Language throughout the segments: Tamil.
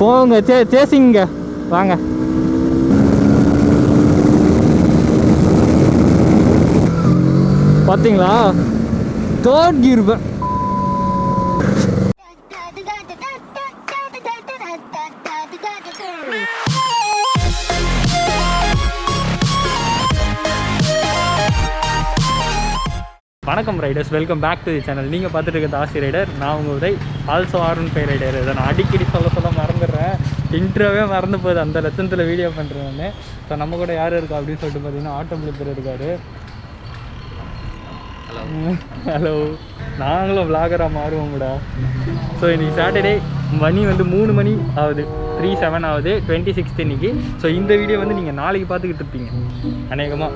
போங்க சேசிங்க வாங்க. பார்த்தீங்களா தேர்ட் கியர். வணக்கம் riders, welcome back to the channel. நீங்கள் பார்த்துட்டு இருக்கிறது ஆர்சி ரைடர். நான் உங்கள் உதய், ஆல்சோ R15 ரைடர். இதை நான் அடிக்கடி சொல்ல மறந்துடுறேன். இன்ட்ரோவே மறந்து போகுது, அந்த லட்சத்தில் வீடியோ பண்ணுறேன் நான். ஸோ நம்ம கூட யார் இருக்கா அப்படின்னு சொல்லிட்டு பார்த்தீங்கன்னா ஆட்டோமொபைல் இருக்கார். ஹலோ, நாங்களும் விளாகராக மாறுவோம் கூட. ஸோ இன்றைக்கி சாட்டர்டே, மணி வந்து 3 மணி ஆகுது, 3:07 ஆகுது, 26 இன்னைக்கு. ஸோ இந்த வீடியோ வந்து நீங்கள் நாளைக்கு பார்த்துக்கிட்டு இருப்பீங்க அநேகமாக.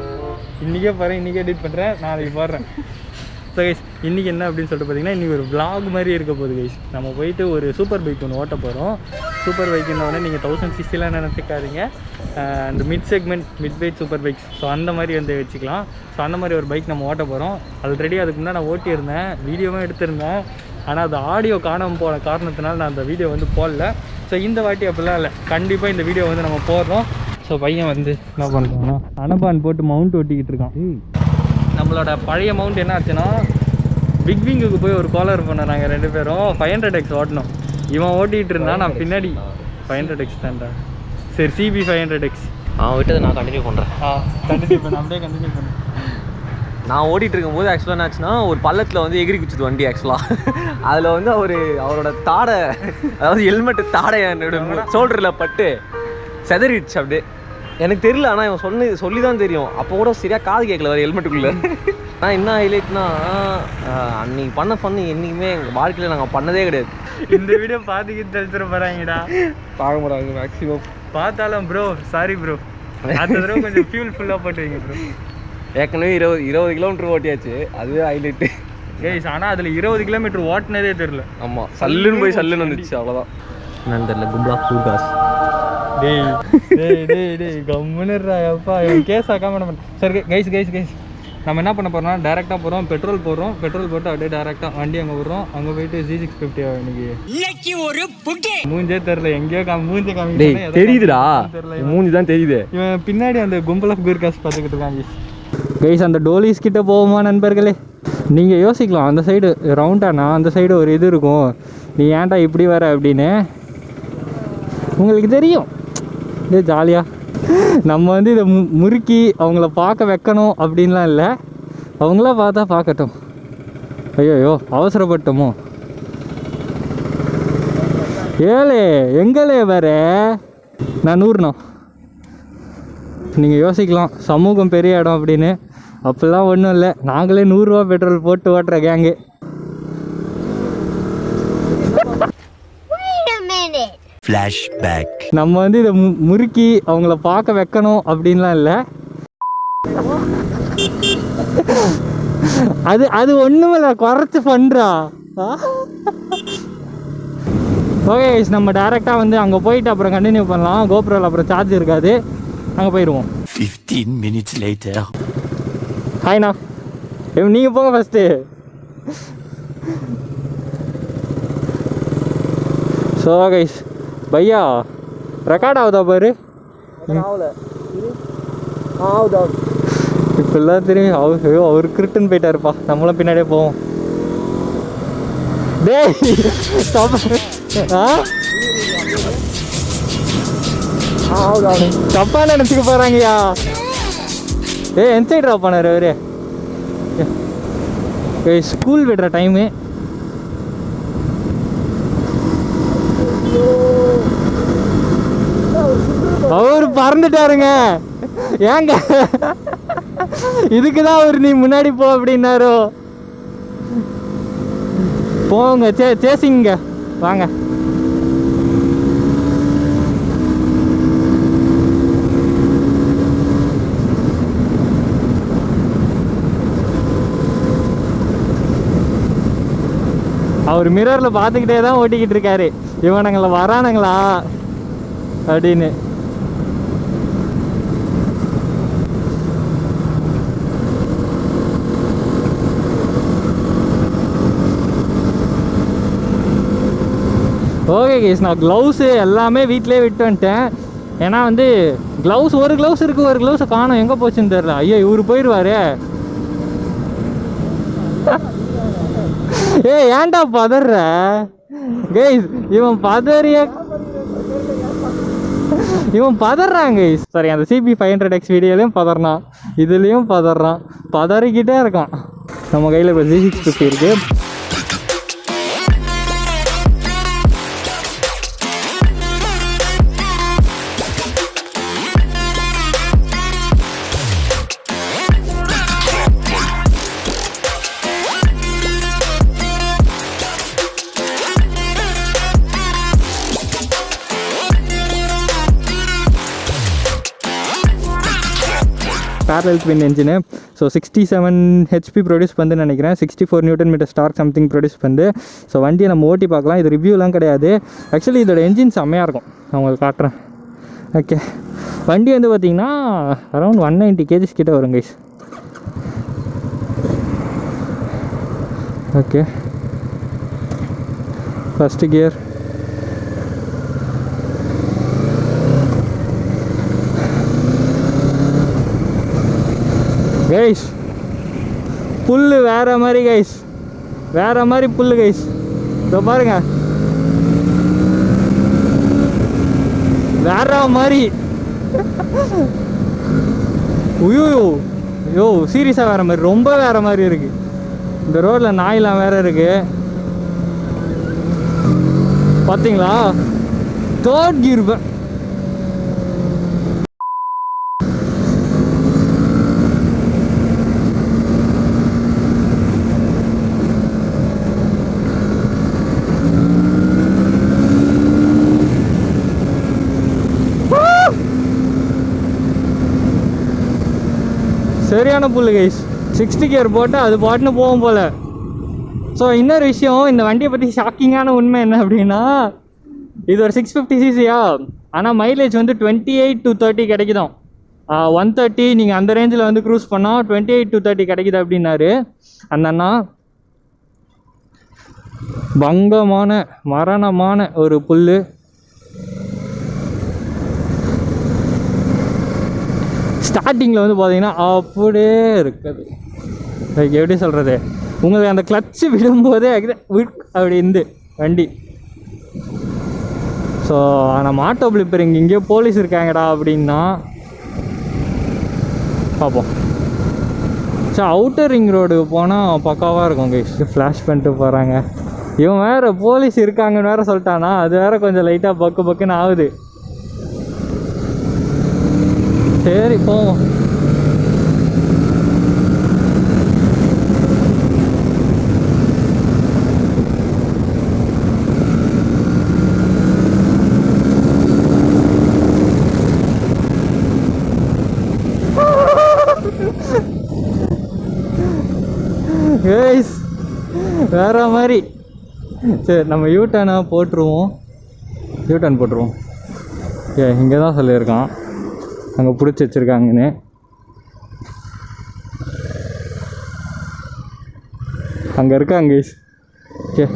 இன்றைக்கே பாருங்கள், இன்றைக்கே எடிட் பண்ணுறேன், நாளைக்கு பாடுறேன். ஸோ கைஸ், இன்றைக்கி என்ன அப்படின்னு சொல்லிட்டு பார்த்தீங்கன்னா, இன்றைக்கி ஒரு விளாக் மாதிரி இருக்க போகுது கைஸ். நம்ம போயிட்டு ஒரு சூப்பர் பைக் ஒன்று ஓட்ட போகிறோம். சூப்பர் பைக்குன்னொடனே நீங்கள் 1000cc நினச்சிக்காதீங்க. அந்த mid segment, mid weight super bikes, so அந்த மாதிரி வந்து வச்சுக்கலாம். ஸோ அந்த மாதிரி ஒரு பைக் நம்ம ஓட்ட போகிறோம். ஆல்ரெடி அதுக்கு முன்னாடி நான் ஓட்டியிருந்தேன், வீடியோவும் எடுத்திருந்தேன். ஆனால் அது ஆடியோ காணாமல் போன காரணத்தினால நான் அந்த வீடியோ வந்து போடல. ஸோ இந்த வாட்டி அப்படிலாம் இல்லை, கண்டிப்பாக இந்த வீடியோ வந்து நம்ம போடுறோம். ஸோ பையன் வந்து என்ன பண்ணுறான்னா அனபான் போட்டு மவுண்ட் ஓட்டிக்கிட்டு இருக்கான். நம்மளோட பழைய மவுண்ட் என்ன ஆச்சுன்னா, பிக் விங்குக்கு போய் ஒரு காலர் பண்ணோம் நாங்கள் 2 பேரும். 500X ஓட்டணும். இவன் ஓட்டிகிட்டு இருந்தான், நான் பின்னாடி. 500X தான்டா. சரி, CB 500X விட்டதை நான் கண்டினியூ பண்ணுறேன். கண்டினியூ பண்ண, அப்படியே கண்டினியூ பண்ண. நான் ஓட்டிகிட்டு இருக்கும்போது ஆக்சுவலாக என்ன ஆச்சுன்னா, ஒரு பள்ளத்தில் வந்து எகிரி குச்சிது வண்டி. ஆக்சுவலாக அதில் வந்து அவரோட தாடை, அதாவது ஹெல்மெட்டு தாடை என்னோட ஷோல்டரில் பட்டு செதறிடுச்சு அப்படியே. எனக்கு தெரியல, ஆனால் இவன் சொல்லி தான் தெரியும். அப்போ கூட சரியாக காது கேட்கல வேறு ஹெல்மெட்டுக்குள்ளே. ஆனால் என்ன ஹைலைட்னா, அன்றைக்கி பண்ண என்றைக்குமே எங்கள் வாழ்க்கையில் நாங்கள் பண்ணதே கிடையாது. இந்த வீடியோ பார்த்துக்கிட்டு தெரிஞ்சிட போகிறாங்கடா. பார்க்க போகிறாங்க மேக்ஸிமம். பார்த்தாலும் ப்ரோ, சாரி ப்ரோ, அடுத்த தடவை கொஞ்சம் ஃபியூல் ஃபுல்லாக போட்டுவீங்க ப்ரோ. ஏற்கனவே 20 கிலோமீட்டர் ஓட்டியாச்சு, அதுவே ஹைலைட்டு கைஸ். ஆனால் அதில் 20 கிலோமீட்டர் ஓட்டினதே தெரில. ஆமாம், சல்லுன்னு போய் சல்லுன்னு வந்துச்சு, அவ்வளோதான். என்னன்னு தெரியல, கும்பலா ஃபூகாஸ். டேய் கம்முன்னுறா அப்பா, என் கேஸ் ஆக்காம நம்ம. சரி கைஸ், நம்ம என்ன பண்ண போகிறோம்னா, டேரெக்டாக போகிறோம், பெட்ரோல் போட்டு அப்படியே டேரெக்டாக வண்டி அங்கே விடுறோம். அங்கே போயிட்டு Z650 இன்னைக்கு ஒரு மூஞ்சே தெரில, எங்கேயோ மூஞ்சே காமி தெரியுதுடா, மூஞ்சி தான் தெரியுது. இவன் பின்னாடி அந்த கும்பல் ஆஃப் குர்காஸ் பார்த்துக்கிட்டு இருக்காங்க கைஸ். அந்த டோலிஸ் கிட்ட போவோமா நண்பர்களே? நீங்கள் யோசிக்கலாம், அந்த சைடு ரவுண்டானா, அந்த சைடு ஒரு இது இருக்கும், நீ ஏன்டா இப்படி வர அப்படின்னு உங்களுக்கு தெரியும். இதே ஜாலியாக நம்ம வந்து இதை முறுக்கி அவங்கள பார்க்க வைக்கணும் அப்படின்லாம் இல்லை. அவங்கள பார்த்தா பார்க்கட்டும். ஐயோ அவசரப்பட்டோமோ. ஏழே எங்களே வர நான் 100ண்ணா. நீங்கள் யோசிக்கலாம் சமூகம் பெரிய இடம் அப்படின்னு. அப்படிலாம் ஒன்றும் இல்லை, நாங்களே 100 ரூபா பெட்ரோல் போட்டு ஓட்டுற கேங்கு. ஃப்ளாஷ்பேக். நம்ம வந்து இதை முறுக்கி அவங்கள பார்க்க வைக்கணும் அப்படின்லாம் இல்லை. அது ஒன்றுமில்ல, குறைச்சி பண்ணுறா. ஓகே, நம்ம டேரெக்டாக வந்து அங்கே போயிட்டு அப்புறம் கண்டினியூ பண்ணலாம். கோப்ரோவில் அப்புறம் சார்ஜ் இருக்காது, அங்கே போயிடுவோம். 15 minutes later. ஹாய்ண்ணா, நீங்கள் போங்க ஃபஸ்ட்டு. ஸோ கைஸ், பையா ரெக்கார்ட் ஆகுதா பாரு. இப்பெல்லாம் தெரியும். அவர் கிரிட்டுன்னு போயிட்டாருப்பா, நம்மளும் பின்னாடியே போவோம். டேய் தப்பா நினச்சிக்க போகிறாங்கய்யா. என் சைடு ட்ராப் பண்ணார் அவரு. ஸ்கூல் விடுற டைமு. அவரு பறந்துட்டாருங்க. ஏங்க இதுக்குதான் அவர் நீ முன்னாடி போ அப்படின்னாரோ. போங்க சேசிங்க வாங்க. அவர் மிரரில் பார்த்துக்கிட்டே தான் ஓட்டிக்கிட்டு இருக்காரு, இவனுங்களை வரானுங்களா அப்படின்னு. ஓகே கேஸ், நான் க்ளவுஸு எல்லாமே வீட்டிலே விட்டு வந்துட்டேன். ஏன்னா வந்து ஒரு க்ளவுஸ் இருக்குது, ஒரு க்ளவுஸை காணும், எங்கே போச்சுன்னு தெரில. ஐயோ இவரு போயிடுவாரு. ஏன்டா பதற கைஸ், இவன் பதறான் கைஸ். சரி, அந்த CB500X வீடியோலையும் பதறான், இதுலேயும் பதறிக்கிட்டே இருக்கான். நம்ம கையில் இப்போ Z650 இருக்குது. parallel twin engine. So 67 HP produce பண்ணுன்னு நினைக்கிறேன். 64 Nm டார்க் சம்திங் ப்ரொடியூஸ் பண்ணுது. ஸோ வண்டியை நம்ம ஓட்டி பார்க்கலாம். இது ரிவ்யூலாம் கிடையாது. ஆக்சுவலி இதோட என்ஜின் செம்மையாக இருக்கும், நான் உங்களுக்கு காட்டுறேன். ஓகே, வண்டி வந்து பார்த்திங்கன்னா அரௌண்ட் 190 kg கிட்ட வரும் guys. Okay, first gear, guys புல்லு வேற மாதிரி கைஸ், வேற மாதிரி புல்லு கைஸ். இதோ பாருங்க, வேற மாதிரி. ஐயோ சீரியஸாக வேற மாதிரி, ரொம்ப வேற மாதிரி இருக்கு. இந்த ரோட்ல நாயெல்லாம் வேற இருக்கு பார்த்தீங்களா. தேர்ட் கியர் சரியான புல்லு கைஸ். 60 கியர் போட்டு அது பாட்டுன்னு போகும் போல். ஸோ இன்னொரு விஷயம், இந்த வண்டியை பற்றி ஷாக்கிங்கான உண்மை என்ன அப்படின்னா, இது ஒரு 650cc-யா, ஆனால் மைலேஜ் வந்து 28 to 30 கிடைக்குதான். 130 நீங்கள் அந்த ரேஞ்சில் வந்து க்ரூஸ் பண்ணால் 28 to 30 கிடைக்குது அப்படின்னாரு அந்த அண்ணா. பங்கமான மரணமான ஒரு புல்லு. ஸ்டார்டிங்கில் வந்து பார்த்தீங்கன்னா அப்படியே இருக்குது. லைக் எப்படி சொல்கிறது, உங்களுக்கு அந்த கிளச்சு விடும்போதே அப்படி இருந்து வண்டி. ஸோ நம்ம ஆட்டோ பிளிப்பர் இங்கேயோ போலீஸ் இருக்காங்கடா அப்படின்னா பார்ப்போம். ஸோ அவுட்டர் ரிங் ரோடுக்கு போனால் பக்காவாக இருக்கும் கைஸ். ஃப்ளாஷ் பண்ணிட்டு போகிறாங்க. இவன் வேறு போலீஸ் இருக்காங்கன்னு வேறு சொல்லிட்டானா, அது வேறு கொஞ்சம் லைட்டாக பக்குன்னு ஆகுது. சரி போவோம். வேற மாதிரி. சரி நம்ம யூட்டர்னை போட்டுருவோம். யூட்டர்ன் போட்டுருவோம். இங்கே தான் சொல்லியிருக்கான், அங்கே பிடிச்சி வச்சுருக்காங்கன்னு. அங்கே இருக்காங்க. ஓகே,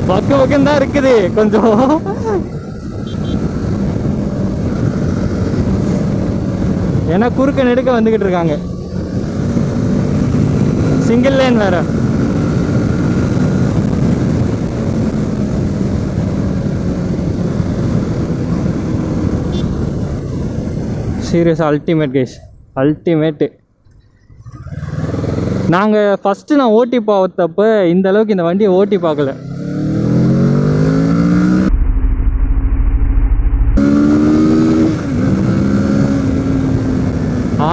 பக்கம் தான் இருக்குது கொஞ்சம். ஏன்னா குறுக்க நெடுக்க வந்துகிட்டு இருக்காங்க. சிங்கிள் லைன் வேற. Serious ultimate guys, ultimate. நாங்கள் ஃபஸ்ட்டு நான் ஓட்டி பார்த்தப்ப இந்த அளவுக்கு இந்த வண்டியை ஓட்டி பார்க்கல.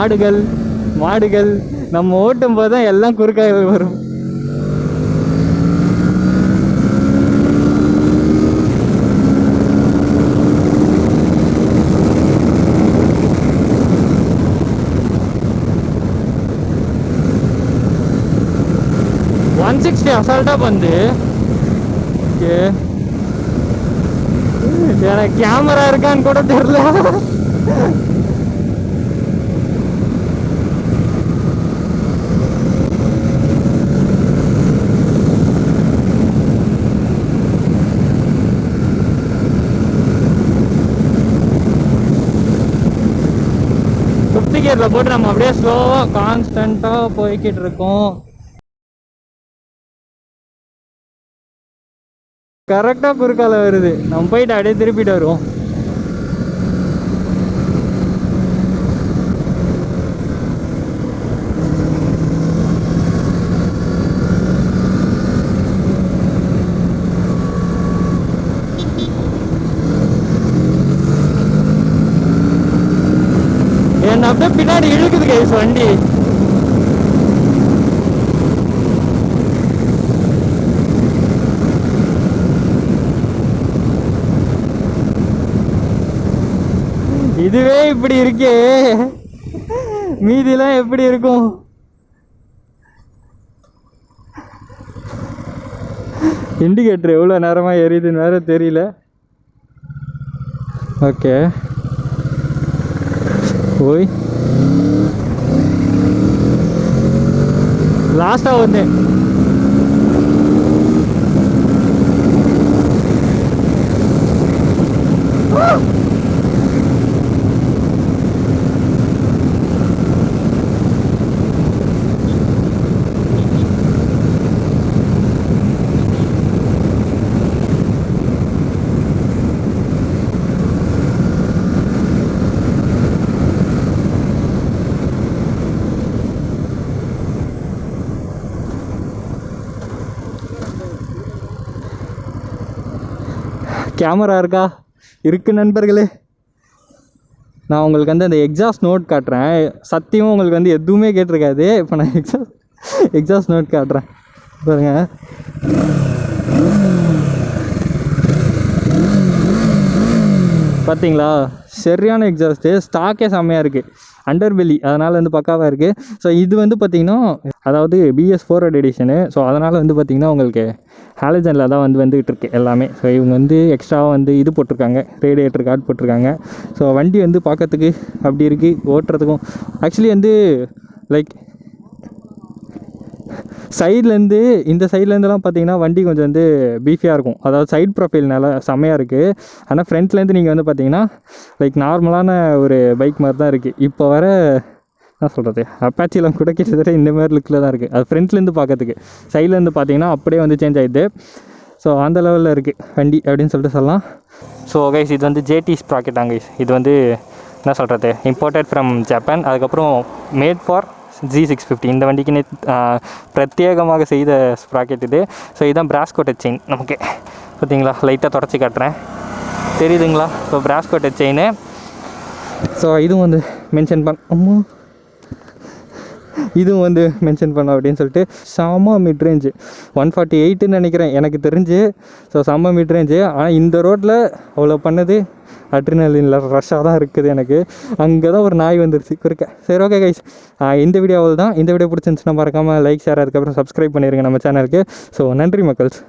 ஆடுகள் மாடுகள் நம்ம ஓட்டும் போது தான் எல்லாம் குறுக்காக வரும். அசால்ட்டா வந்து எனக்கு கேமரா இருக்கான்னு கூட தெரியல. கியரில் போட்டு நம்ம அப்படியே ஸ்லோவாக கான்ஸ்டண்ட்டாக போய்கிட்டு இருக்கோம். கரெக்டாக குறுக்கால வருது. நம்ம போயிட்டு அப்படியே திருப்பிட்டு வருவோம். என்ன அப்படியே பின்னாடி இழுக்குது கைஸ் வண்டி. இதுவே இப்படி இருக்கே, மீதிலாம் எப்படி இருக்கும்? இண்டிகேட்டர் எவ்வளோ நேரமாக எரியுதுன்னு வேற தெரியல. ஓகே ஓய், லாஸ்ட்டாக ஒன்று கேமரா இருக்கா? இருக்கு நண்பர்களே. நான் உங்களுக்கு வந்து அந்த எக்ஸாஸ்ட் நோட் காட்டுறேன். சத்தியமாக உங்களுக்கு வந்து எதுவுமே கேட்டிருக்காது. இப்போ நான் எக்ஸாஸ்ட் நோட் காட்டுறேன் பாருங்க. பார்த்தீங்களா, சரியான எக்ஸாஸ்ட்டு. ஸ்டாக்கே செம்மையாக இருக்குது, அண்டர் பெல்லி, அதனால் வந்து பக்காவாக இருக்குது. ஸோ இது வந்து பார்த்திங்கன்னா அதாவது BS 400 எடிஷனு. ஸோ அதனால் வந்து பார்த்திங்கன்னா உங்களுக்கு ஹாலஜனில் தான் வந்துக்கிட்டு இருக்கு எல்லாமே. ஸோ இவங்க வந்து எக்ஸ்ட்ராவாக வந்து இது போட்டிருக்காங்க, ரேடியேட்டர் கார்டு போட்டிருக்காங்க. ஸோ வண்டி வந்து பார்க்கறதுக்கு அப்படி இருக்குது, ஓட்டுறதுக்கும் ஆக்சுவலி வந்து லைக் சைட்லேருந்து இந்த சைட்லேருந்துலாம் பார்த்தீங்கன்னா வண்டி கொஞ்சம் வந்து பீஃபியாக இருக்கும். அதாவது சைட் ப்ரொஃபைல் நல்லா செம்மையாக இருக்குது. ஆனால் ஃப்ரண்ட்லேருந்து நீங்கள் வந்து பார்த்தீங்கன்னா லைக் நார்மலான ஒரு பைக் மாதிரி தான் இருக்குது. இப்போ வர என்ன சொல்கிறது, அப்பாச்சிலாம் கூட கிட்டத்தட்ட இந்த மாதிரி லுக்கில் தான் இருக்குது. அது ஃப்ரண்ட்லேருந்து பார்க்கறதுக்கு. சைட்லேருந்து பார்த்தீங்கன்னா அப்படியே வந்து சேஞ்ச் ஆகிடுது. ஸோ அந்த லெவலில் இருக்குது வண்டி அப்படின்னு சொல்லிட்டு சொல்லலாம். ஸோ கைஸ் இது வந்து JT ஸ்ப்ராக்கெட்டாங்க கைஸ். இது வந்து என்ன சொல்கிறது, இம்போர்ட்டட் ஃப்ரம் ஜப்பான். அதுக்கப்புறம் மேட் ஃபார் Z650. இந்த வண்டிக்குன்னு பிரத்யேகமாக செய்த ஸ்ப்ராக்கெட் இது. ஸோ இதுதான் பிராஸ் கோட்டட் செயின். நமக்கு பார்த்தீங்களா, லைட்டாக தொடச்சி காட்டுறேன், தெரியுதுங்களா? ஸோ பிராஸ் கோட்டட் செயின். ஸோ இதுவும் வந்து மென்ஷன் இதுவும் வந்து மென்ஷன் பண்ணோம் அப்படின்னு சொல்லிட்டு செம்ம மிட்ரேஞ்சு 148ன்னு நினைக்கிறேன் எனக்கு தெரிஞ்சு. ஸோ செம்ம மிட்ரேஞ்சு. ஆனால் இந்த ரோட்டில் அவ்வளோ பண்ணது அட்ரினலின்ல ரஷ்ஷாக தான் இருக்குது எனக்கு. அங்கே தான் ஒரு நாய் வந்துருச்சு குறுக்க. சரி ஓகே கைஸ், இந்த வீடியோ அவ்வளோ தான். இந்த வீடியோ பிடிச்சிருந்துச்சுன்னா மறக்காமல் லைக், ஷேர், அதுக்கப்புறம் சப்ஸ்கிரைப் பண்ணிடுங்க நம்ம சேனலுக்கு. ஸோ நன்றி மக்கள்ஸ்.